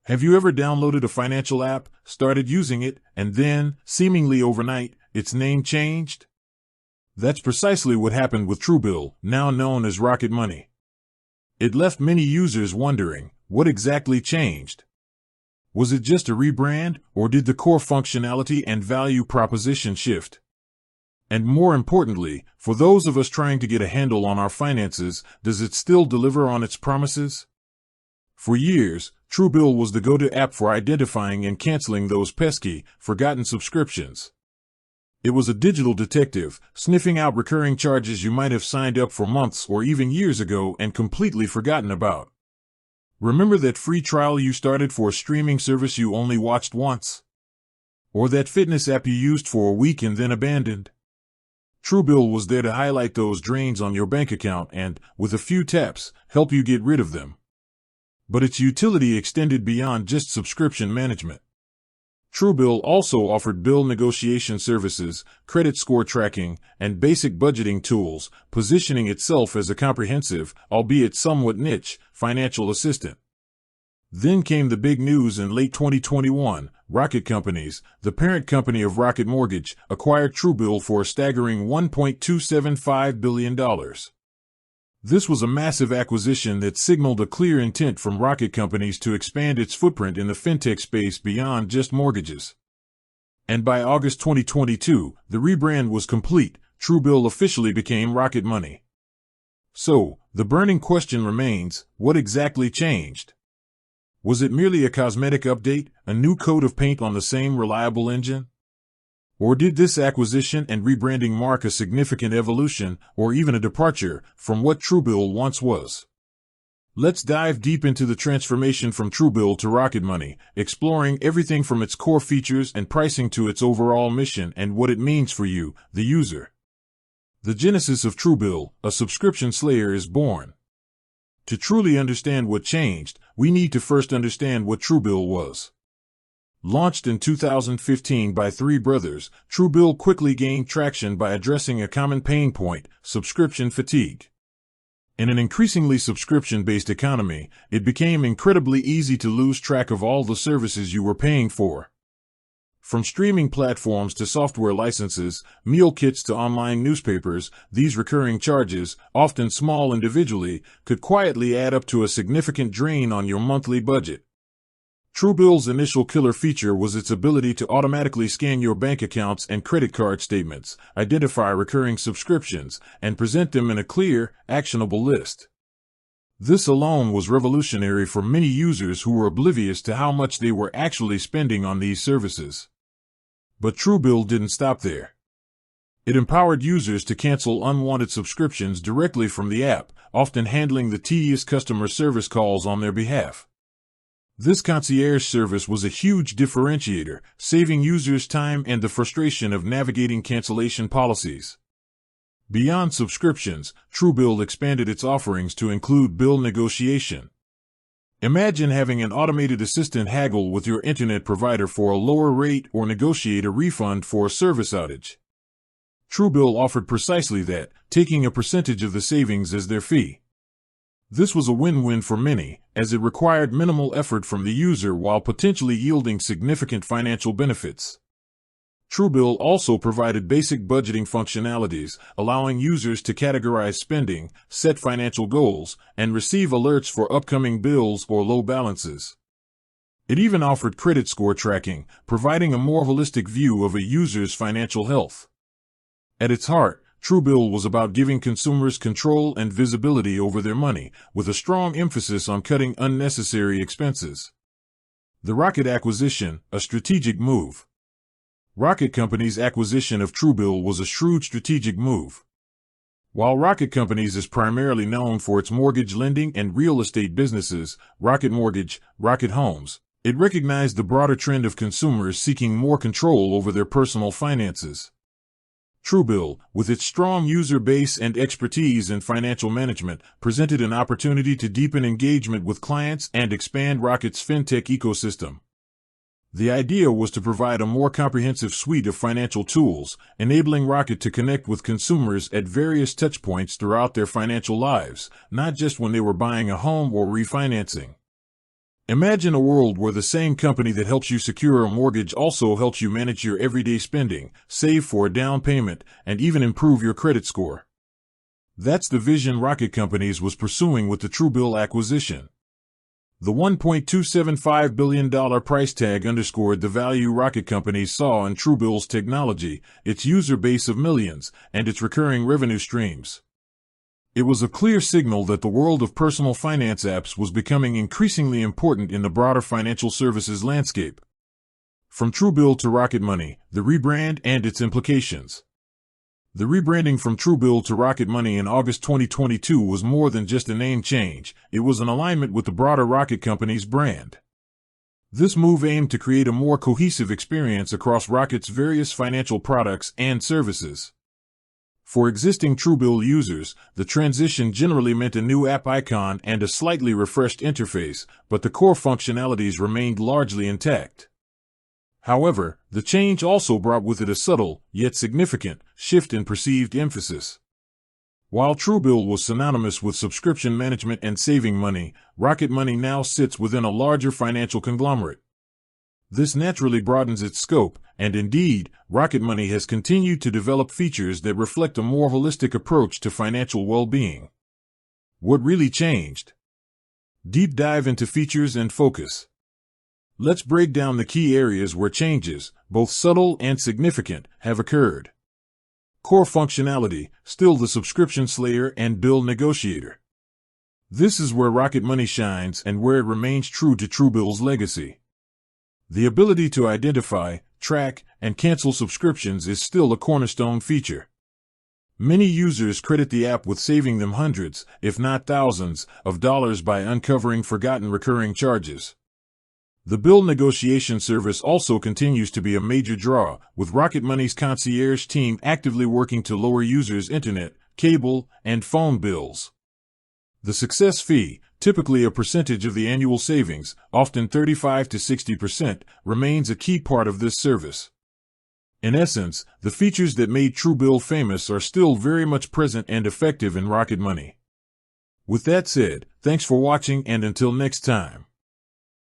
Have you ever downloaded a financial app, started using it, and then, seemingly overnight, its name changed? That's precisely what happened with Truebill, now known as Rocket Money. It left many users wondering, what exactly changed? Was it just a rebrand, or did the core functionality and value proposition shift? And more importantly, for those of us trying to get a handle on our finances, does it still deliver on its promises? For years, Truebill was the go-to app for identifying and canceling those pesky, forgotten subscriptions. It was a digital detective, sniffing out recurring charges you might have signed up for months or even years ago and completely forgotten about. Remember that free trial you started for a streaming service you only watched once? Or that fitness app you used for a week and then abandoned? Truebill was there to highlight those drains on your bank account and, with a few taps, help you get rid of them. But its utility extended beyond just subscription management. Truebill also offered bill negotiation services, credit score tracking, and basic budgeting tools, positioning itself as a comprehensive, albeit somewhat niche, financial assistant. Then came the big news in late 2021. Rocket Companies, the parent company of Rocket Mortgage, acquired Truebill for a staggering $1.275 billion. This was a massive acquisition that signaled a clear intent from Rocket Companies to expand its footprint in the fintech space beyond just mortgages. And by August 2022, the rebrand was complete. Truebill officially became Rocket Money. So, the burning question remains, what exactly changed? Was it merely a cosmetic update, a new coat of paint on the same reliable engine? Or did this acquisition and rebranding mark a significant evolution, or even a departure, from what Truebill once was? Let's dive deep into the transformation from Truebill to Rocket Money, exploring everything from its core features and pricing to its overall mission and what it means for you, the user. The genesis of Truebill, a subscription slayer, is born. To truly understand what changed, we need to first understand what Truebill was. Launched in 2015 by three brothers, Truebill quickly gained traction by addressing a common pain point, subscription fatigue. In an increasingly subscription-based economy, it became incredibly easy to lose track of all the services you were paying for. From streaming platforms to software licenses, meal kits to online newspapers, these recurring charges, often small individually, could quietly add up to a significant drain on your monthly budget. Truebill's initial killer feature was its ability to automatically scan your bank accounts and credit card statements, identify recurring subscriptions, and present them in a clear, actionable list. This alone was revolutionary for many users who were oblivious to how much they were actually spending on these services. But Truebill didn't stop there. It empowered users to cancel unwanted subscriptions directly from the app, often handling the tedious customer service calls on their behalf. This concierge service was a huge differentiator, saving users time and the frustration of navigating cancellation policies. Beyond subscriptions, Truebill expanded its offerings to include bill negotiation. Imagine having an automated assistant haggle with your internet provider for a lower rate or negotiate a refund for a service outage. Truebill offered precisely that, taking a percentage of the savings as their fee. This was a win-win for many, as it required minimal effort from the user while potentially yielding significant financial benefits. Truebill also provided basic budgeting functionalities, allowing users to categorize spending, set financial goals, and receive alerts for upcoming bills or low balances. It even offered credit score tracking, providing a more holistic view of a user's financial health. At its heart, Truebill was about giving consumers control and visibility over their money, with a strong emphasis on cutting unnecessary expenses. The Rocket acquisition, a strategic move. Rocket Companies' acquisition of Truebill was a shrewd strategic move. While Rocket Companies is primarily known for its mortgage lending and real estate businesses, Rocket Mortgage, Rocket Homes, it recognized the broader trend of consumers seeking more control over their personal finances. Truebill, with its strong user base and expertise in financial management, presented an opportunity to deepen engagement with clients and expand Rocket's fintech ecosystem. The idea was to provide a more comprehensive suite of financial tools, enabling Rocket to connect with consumers at various touchpoints throughout their financial lives, not just when they were buying a home or refinancing. Imagine a world where the same company that helps you secure a mortgage also helps you manage your everyday spending, save for a down payment, and even improve your credit score. That's the vision Rocket Companies was pursuing with the Truebill acquisition. The $1.275 billion price tag underscored the value Rocket Companies saw in Truebill's technology, its user base of millions, and its recurring revenue streams. It was a clear signal that the world of personal finance apps was becoming increasingly important in the broader financial services landscape. From Truebill to Rocket Money, the rebrand and its implications. The rebranding from Truebill to Rocket Money in August 2022 was more than just a name change, it was an alignment with the broader Rocket Company's brand. This move aimed to create a more cohesive experience across Rocket's various financial products and services. For existing Truebill users, the transition generally meant a new app icon and a slightly refreshed interface, but the core functionalities remained largely intact. However, the change also brought with it a subtle, yet significant, shift in perceived emphasis. While Truebill was synonymous with subscription management and saving money, Rocket Money now sits within a larger financial conglomerate. This naturally broadens its scope, and indeed, Rocket Money has continued to develop features that reflect a more holistic approach to financial well-being. What really changed? Deep dive into features and focus. Let's break down the key areas where changes, both subtle and significant, have occurred. Core functionality, still the subscription slayer and bill negotiator. This is where Rocket Money shines and where it remains true to Truebill's legacy. The ability to identify, track, and cancel subscriptions is still a cornerstone feature. Many users credit the app with saving them hundreds, if not thousands, of dollars by uncovering forgotten recurring charges. The bill negotiation service also continues to be a major draw, with Rocket Money's concierge team actively working to lower users' internet, cable, and phone bills. The success fee, typically a percentage of the annual savings, often 35 to 60%, remains a key part of this service. In essence, the features that made Truebill famous are still very much present and effective in Rocket Money. With that said, thanks for watching and until next time.